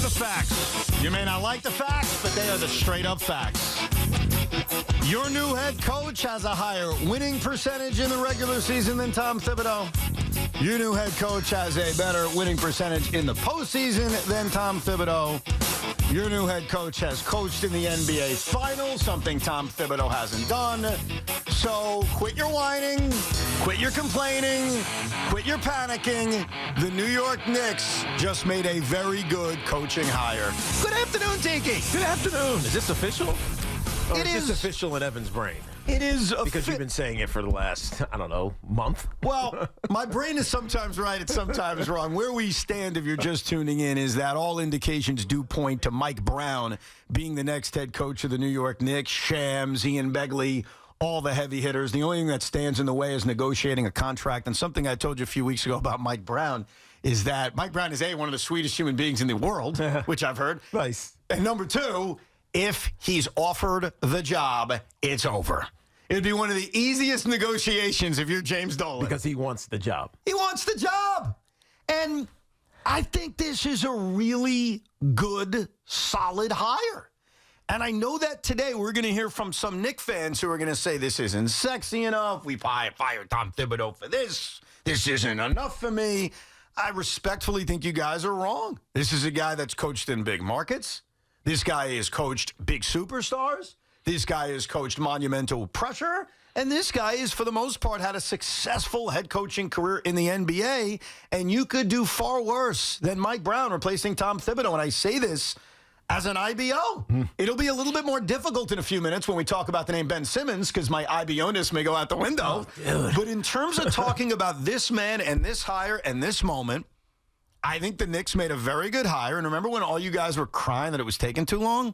the facts. You may not like the facts, but they are the straight-up facts. Your new head coach has a higher winning percentage in the regular season than Tom Thibodeau. Your new head coach has a better winning percentage in the postseason than Tom Thibodeau. Your new head coach has coached in the NBA Finals, something Tom Thibodeau hasn't done. So quit your whining, quit your complaining, quit your panicking. The New York Knicks just made a very good coaching hire. Good afternoon, Tiki. Good afternoon. Is this official? Or It is is. this official in Evan's brain? It is Because you've been saying it for the last, I don't know, month. Well, my brain is sometimes right, it's sometimes wrong. Where we stand, if you're just tuning in, is that all indications do point to Mike Brown being the next head coach of the New York Knicks. Shams, Ian Begley, all the heavy hitters. The only thing that stands in the way is negotiating a contract. And something I told you a few weeks ago about Mike Brown is that Mike Brown is, A, one of the sweetest human beings in the world, which I've heard. Nice. And number two, if he's offered the job, it's over. It'd be one of the easiest negotiations if you're James Dolan. Because he wants the job. He wants the job. And I think this is a really good, solid hire. And I know that today we're going to hear from some Knicks fans who are going to say this isn't sexy enough. We fired Tom Thibodeau for this. This isn't enough for me. I respectfully think you guys are wrong. This is a guy that's coached in big markets. This guy has coached big superstars. This guy has coached monumental pressure. And this guy is, for the most part, had a successful head coaching career in the NBA. And you could do far worse than Mike Brown replacing Tom Thibodeau. And I say this as an IBO. It'll be a little bit more difficult in a few minutes when we talk about the name Ben Simmons, because my IBO-ness may go out the window. But in terms of talking about this man and this hire and this moment, I think the Knicks made a very good hire. And remember when all you guys were crying that it was taking too long?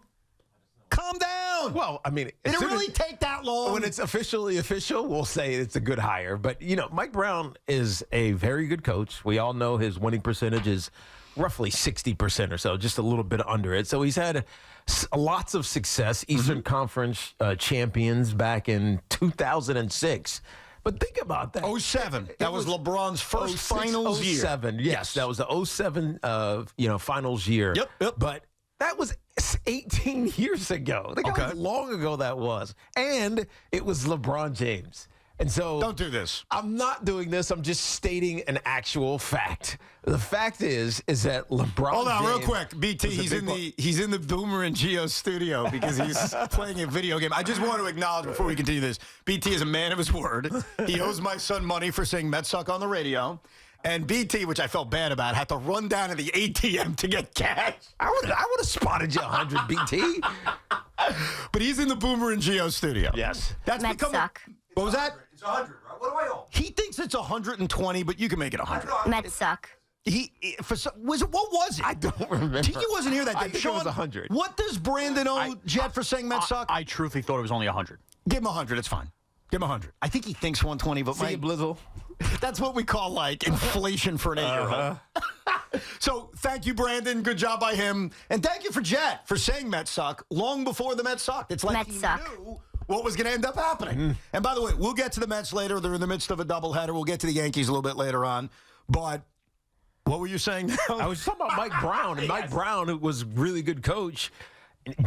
Calm down. Well, I mean, It didn't really take that long. When it's officially official, we'll say it's a good hire. But, you know, Mike Brown is a very good coach. We all know his winning percentage is roughly 60% or so, just a little bit under it. So he's had lots of success, Eastern Conference champions back in 2006. But think about that. 07. That was LeBron's first finals year. 07. Yes, that was the 07 finals year. Yep. But that was 18 years ago. Think how long ago that was. And it was LeBron James. And so Don't do this. I'm not doing this. I'm just stating an actual fact. The fact is that LeBron Hold on, real James quick. BT, he's in the Boomer and Geo studio because he's playing a video game. I just want to acknowledge before we continue this, BT is a man of his word. He owes my son money for saying Mets suck on the radio. And BT, which I felt bad about, had to run down to the ATM to get cash. I would have spotted you 100, BT. But he's in the Boomer and Geo studio. Yes. That's Mets become suck. What was that? It's 100, right? What do I owe? He thinks it's 120, but you can make it 100. Mets suck. What was it? I don't remember. Tiki wasn't here that day. I think it was 100. What does Brandon owe Jet for saying Mets suck? I truthfully thought it was only 100. Give him 100. It's fine. Give him 100. I think he thinks 120, but See you, Blizzle. that's what we call like inflation for an 8-year-old. So thank you, Brandon. Good job by him. And thank you for Jet for saying Mets suck long before the Mets sucked. It's like Mets he suck. knew what was going to end up happening. And by the way, we'll get to the Mets later. They're in the midst of a doubleheader. We'll get to the Yankees a little bit later on. But what were you saying now? I was talking about Mike Brown. And Mike Brown, who was a really good coach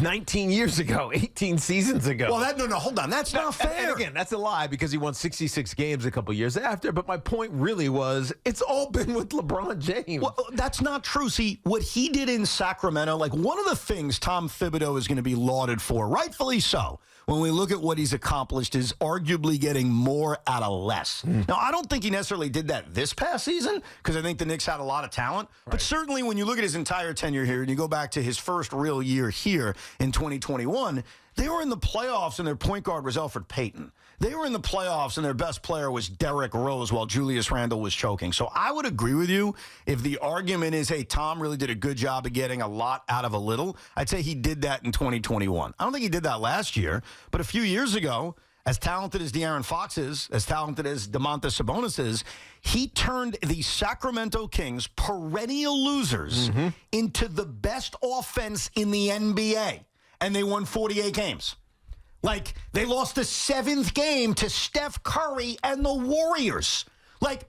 19 years ago, 18 seasons ago. Well, no, hold on. That's not fair. And again, that's a lie because he won 66 games a couple years after. But my point really was it's all been with LeBron James. Well, that's not true. See, what he did in Sacramento, like one of the things Tom Thibodeau is going to be lauded for, rightfully so, when we look at what he's accomplished, is arguably getting more out of less. Now, I don't think he necessarily did that this past season because I think the Knicks had a lot of talent. Right. But certainly when you look at his entire tenure here and you go back to his first real year here in 2021, they were in the playoffs and their point guard was Elfrid Payton. They were in the playoffs and their best player was Derrick Rose while Julius Randle was choking. So I would agree with you if the argument is, hey, Tom really did a good job of getting a lot out of a little. I'd say he did that in 2021. I don't think he did that last year, but a few years ago, as talented as De'Aaron Fox is, as talented as Domantas Sabonis is, he turned the Sacramento Kings, perennial losers, into the best offense in the NBA. And they won 48 games. Like, they lost the 7th game to Steph Curry and the Warriors. Like,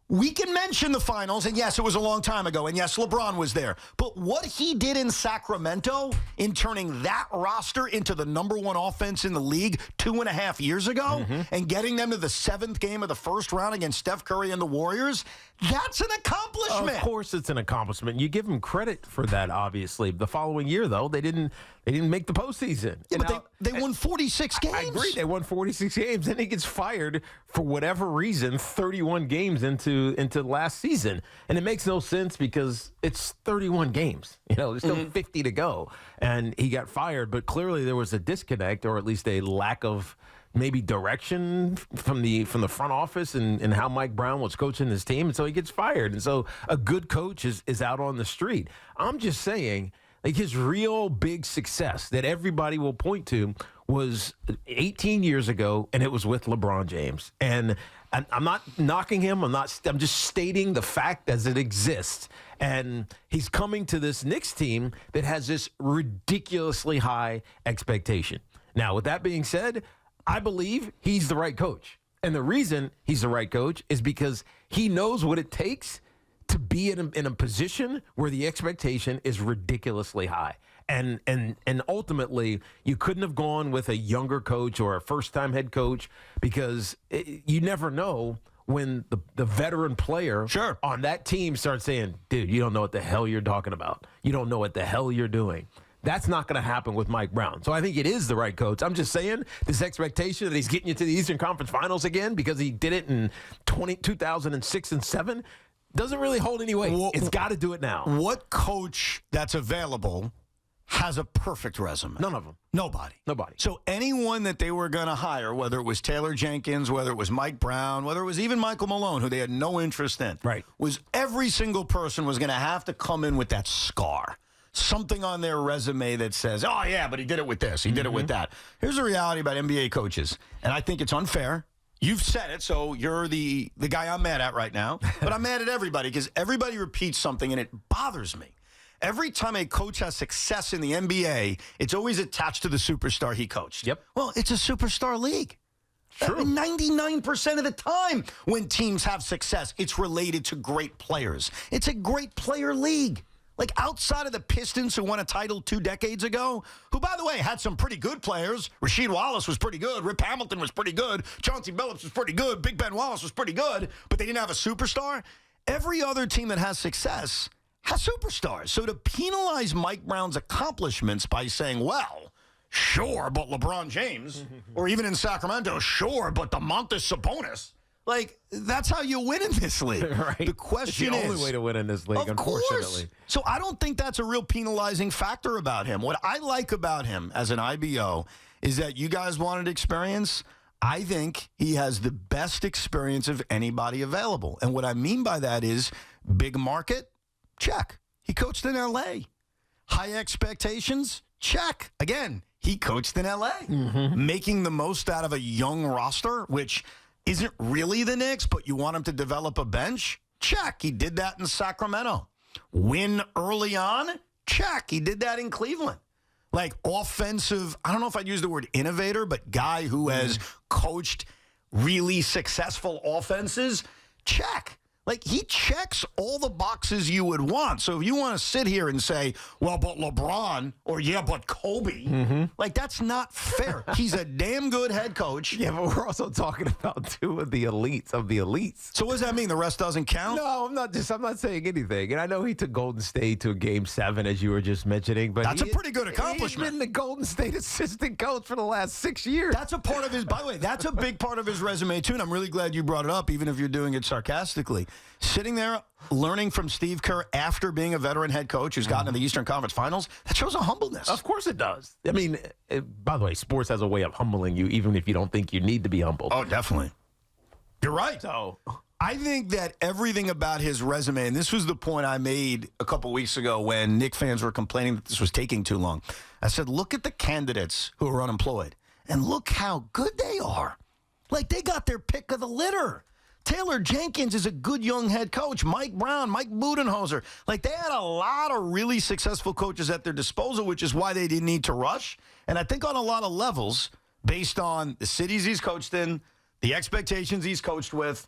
We can mention the finals, and yes, it was a long time ago, and yes, LeBron was there. But what he did in Sacramento in turning that roster into the #1 offense in the league 2.5 years ago and getting them to the 7th game of the first round against Steph Curry and the Warriors, that's an accomplishment. Of course it's an accomplishment. You give him credit for that, obviously. The following year, though, they didn't make the postseason. Yeah, but they won 46 games. I agree. They won 46 games. Then he gets fired for whatever reason 31 games into last season. And it makes no sense because it's 31 games. There's still 50 to go. And he got fired. But clearly there was a disconnect, or at least a lack of maybe direction from the front office and how Mike Brown was coaching his team. And so he gets fired. And so a good coach is out on the street. I'm just saying, like, his real big success that everybody will point to was 18 years ago, and it was with LeBron James. And I'm not knocking him. I'm just stating the fact as it exists. And he's coming to this Knicks team that has this ridiculously high expectation. Now, with that being said, I believe he's the right coach. And the reason he's the right coach is because he knows what it takes to be in a position where the expectation is ridiculously high. And ultimately, you couldn't have gone with a younger coach or a first-time head coach because you never know when the veteran player on that team starts saying, dude, you don't know what the hell you're talking about. You don't know what the hell you're doing. That's not going to happen with Mike Brown. So I think it is the right coach. I'm just saying this expectation that he's getting you to the Eastern Conference Finals again because he did it in 2006 and 2007 doesn't really hold any weight. It's got to do it now. What coach that's available has a perfect resume? None of them. Nobody. So anyone that they were going to hire, whether it was Taylor Jenkins, whether it was Mike Brown, whether it was even Michael Malone, who they had no interest in, was every single person was going to have to come in with that scar. Something on their resume that says, oh, yeah, but he did it with this. He did it with that. Here's the reality about NBA coaches, and I think it's unfair. You've said it, so you're the guy I'm mad at right now. But I'm mad at everybody because everybody repeats something, and it bothers me. Every time a coach has success in the NBA, it's always attached to the superstar he coached. Yep. Well, it's a superstar league. True. 99% of the time when teams have success, it's related to great players. It's a great player league. Like outside of the Pistons who won a title 2 decades ago, who, by the way, had some pretty good players. Rasheed Wallace was pretty good. Rip Hamilton was pretty good. Chauncey Billups was pretty good. Big Ben Wallace was pretty good. But they didn't have a superstar. Every other team that has success has superstars. So to penalize Mike Brown's accomplishments by saying, well, sure, but LeBron James, or even in Sacramento, sure, but Domantas Sabonis. Like, that's how you win in this league. Right. The question it's the only way to win in this league, unfortunately. Course. So I don't think that's a real penalizing factor about him. What I like about him as an IBO is that you guys wanted experience. I think he has the best experience of anybody available. And what I mean by that is big market, check. He coached in L.A. High expectations, check. Again, he coached in L.A. Making the most out of a young roster, which isn't really the Knicks, but you want him to develop a bench? Check. He did that in Sacramento. Win early on? Check. He did that in Cleveland. Like offensive, I don't know if I'd use the word innovator, but guy who has coached really successful offenses? Check. Like, he checks all the boxes you would want. So if you want to sit here and say, well, but LeBron, or yeah, but Kobe, like, that's not fair. He's a damn good head coach. Yeah, but we're also talking about 2 of the elites. So what does that mean? The rest doesn't count? No, I'm not saying anything. And I know he took Golden State to a Game 7, as you were just mentioning. But that's a pretty good accomplishment. He's been the Golden State assistant coach for the last 6 years. That's a part of his, by the way, that's a big part of his resume, too. And I'm really glad you brought it up, even if you're doing it sarcastically. Sitting there learning from Steve Kerr after being a veteran head coach who's gotten to the Eastern Conference Finals, that shows a humbleness. Of course it does. I mean, by the way, sports has a way of humbling you, even if you don't think you need to be humbled. Oh, definitely. You're right. So I think that everything about his resume, and this was the point I made a couple weeks ago when Knicks fans were complaining that this was taking too long. I said, look at the candidates who are unemployed, and look how good they are. Like, they got their pick of the litter. Taylor Jenkins is a good young head coach. Mike Brown, Mike Budenholzer. Like, they had a lot of really successful coaches at their disposal, which is why they didn't need to rush. And I think on a lot of levels, based on the cities he's coached in, the expectations he's coached with,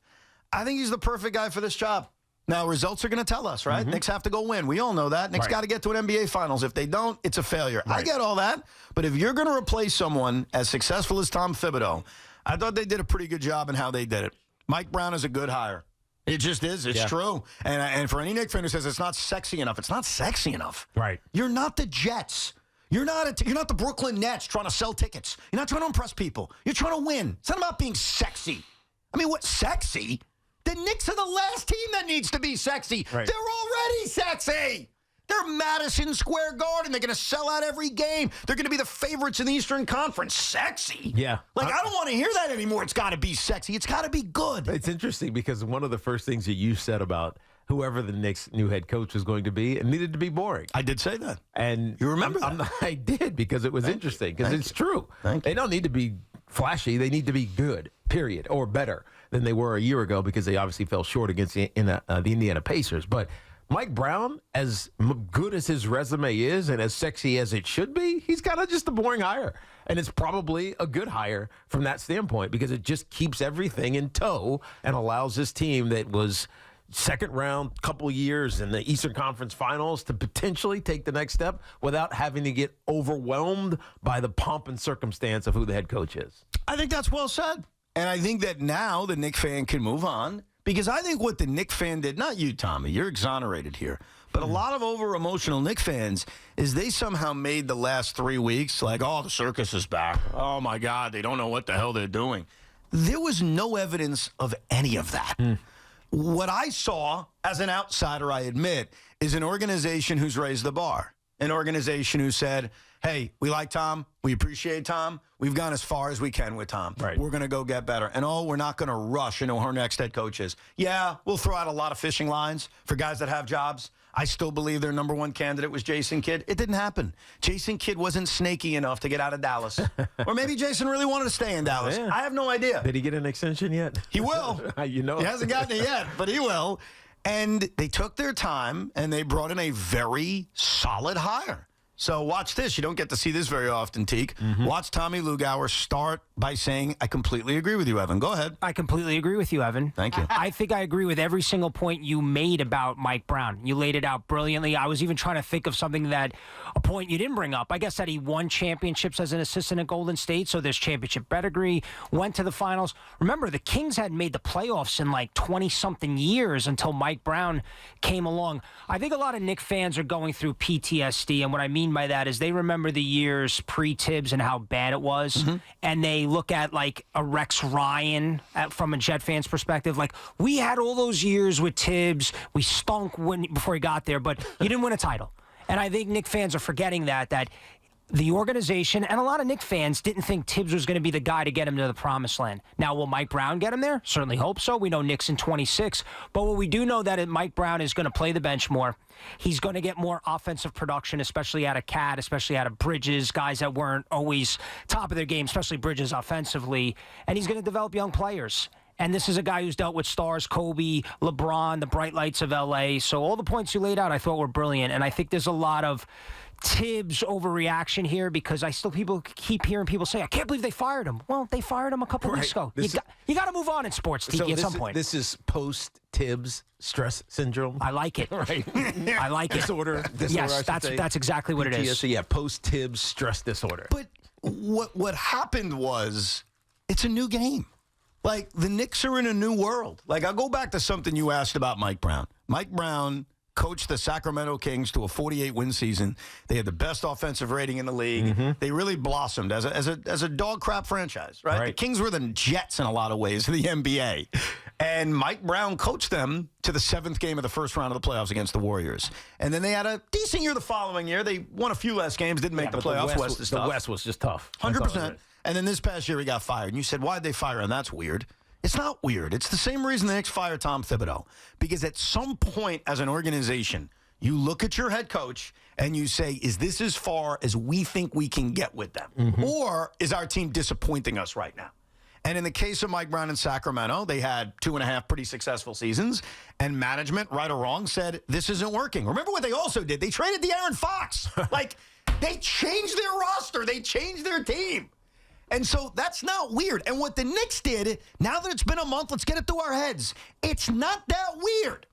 I think he's the perfect guy for this job. Now, results are going to tell us, right? Knicks have to go win. We all know that. Knicks got to get to an NBA Finals. If they don't, it's a failure. I get all that. But if you're going to replace someone as successful as Tom Thibodeau, I thought they did a pretty good job in how they did it. Mike Brown is a good hire. It just is. It's true. And for any Knicks fan who says it's not sexy enough, it's not sexy enough. Right. You're not the Jets. You're not the Brooklyn Nets trying to sell tickets. You're not trying to impress people. You're trying to win. It's not about being sexy. I mean, what, sexy? The Knicks are the last team that needs to be sexy. Right. They're already sexy. They're Madison Square Garden. They're going to sell out every game. They're going to be the favorites in the Eastern Conference. Sexy? Yeah. Like, I don't want to hear that anymore. It's got to be sexy. It's got to be good. It's interesting because one of the first things that you said about whoever the Knicks' new head coach was going to be, it needed to be boring. I did say that. And you remember that? I did because it was interesting because it's true. They don't need to be flashy. They need to be good, period, or better than they were a year ago because they obviously fell short against the Indiana Pacers. But Mike Brown, as good as his resume is and as sexy as it should be, he's kind of just a boring hire. And it's probably a good hire from that standpoint because it just keeps everything in tow and allows this team that was second round, couple years in the Eastern Conference Finals to potentially take the next step without having to get overwhelmed by the pomp and circumstance of who the head coach is. I think that's well said. And I think that now the Knicks fan can move on because I think what the Knicks fan did, not you, Tommy, you're exonerated here, but a lot of over-emotional Knicks fans is they somehow made the last 3 weeks like, oh, the circus is back. Oh, my God, they don't know what the hell they're doing. There was no evidence of any of that. What I saw as an outsider, I admit, is an organization who's raised the bar, an organization who said, hey, we like Tom. We appreciate Tom. We've gone as far as we can with Tom. Right. We're going to go get better. And, we're not going to rush into who our next head coach is. Yeah, we'll throw out a lot of fishing lines for guys that have jobs. I still believe their number one candidate was Jason Kidd. It didn't happen. Jason Kidd wasn't snaky enough to get out of Dallas. Or maybe Jason really wanted to stay in Dallas. Yeah. I have no idea. Did he get an extension yet? He will. You know, He hasn't gotten it yet, but he will. And they took their time, and they brought in a very solid hire. So watch this. You don't get to see this very often, Teak. Watch Tommy Lugauer start by saying, I completely agree with you, Evan. Go ahead. I completely agree with you, Evan. Thank you. I think I agree with every single point you made about Mike Brown. You laid it out brilliantly. I was even trying to think of something a point you didn't bring up. I guess that he won championships as an assistant at Golden State, so there's championship pedigree, went to the finals. Remember, the Kings hadn't made the playoffs in like 20-something years until Mike Brown came along. I think a lot of Knicks fans are going through PTSD, and what I mean by that is they remember the years pre-Thibs and how bad it was, and they look at like a Rex Ryan from a Jet fan's perspective. Like, we had all those years with Thibs. We stunk before he got there, but you didn't win a title. And I think Knicks fans are forgetting that the organization and a lot of Knicks fans didn't think Thibs was going to be the guy to get him to the promised land. Now, will Mike Brown get him there? Certainly hope so. We know Knicks in 26. But what we do know that Mike Brown is going to play the bench more. He's going to get more offensive production, especially out of Cat, especially out of Bridges, guys that weren't always top of their game, especially Bridges offensively. And he's going to develop young players. And this is a guy who's dealt with stars, Kobe, LeBron, the bright lights of L.A. So all the points you laid out I thought were brilliant. And I think there's a lot of Thibs overreaction here because people keep hearing people say, I can't believe they fired him. Well, they fired him a couple weeks ago. You got to move on in sports, Tiki, at some point. This is post-Thibs stress syndrome. I like it. Right. I like it. Disorder. Yes, that's exactly what it is. So yeah, post-Thibs stress disorder. But what happened was it's a new game. Like, the Knicks are in a new world. Like, I'll go back to something you asked about Mike Brown. Mike Brown coached the Sacramento Kings to a 48-win season. They had the best offensive rating in the league. They really blossomed as a dog crap franchise, right? The Kings were the Jets in a lot of ways of the NBA. And Mike Brown coached them to the 7th game of the first round of the playoffs against the Warriors. And then they had a decent year the following year. They won a few less games, didn't make the playoffs. The West was just tough. 100%. And then this past year he got fired. And you said, why'd they fire him? That's weird. It's not weird. It's the same reason the Knicks fired Tom Thibodeau. Because at some point as an organization, you look at your head coach and you say, is this as far as we think we can get with them? Or is our team disappointing us right now? And in the case of Mike Brown in Sacramento, they had 2.5 pretty successful seasons. And management, right or wrong, said, this isn't working. Remember what they also did? They traded De'Aaron Fox. Like, they changed their roster. They changed their team. And so that's not weird. And what the Knicks did, now that it's been a month, let's get it through our heads. It's not that weird.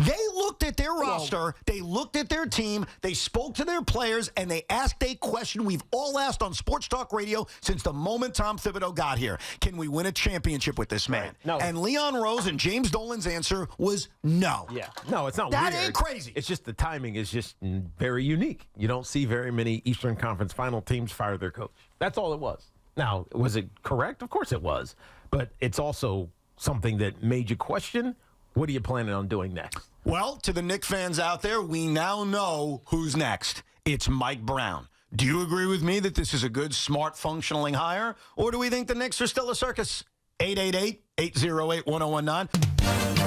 They looked at their roster, they looked at their team, they spoke to their players, and they asked a question we've all asked on Sports Talk Radio since the moment Tom Thibodeau got here. Can we win a championship with this man? Right. No. And Leon Rose and James Dolan's answer was no. Yeah. No, it's not That weird. ain't crazy. It's just the timing is just very unique. You don't see very many Eastern Conference final teams fire their coach. That's all it was. Now, was it correct? Of course it was. But it's also something that made you question, what are you planning on doing next? Well, to the Knicks fans out there, we now know who's next. It's Mike Brown. Do you agree with me that this is a good, smart, functioning hire? Or do we think the Knicks are still a circus? 888-808-1019.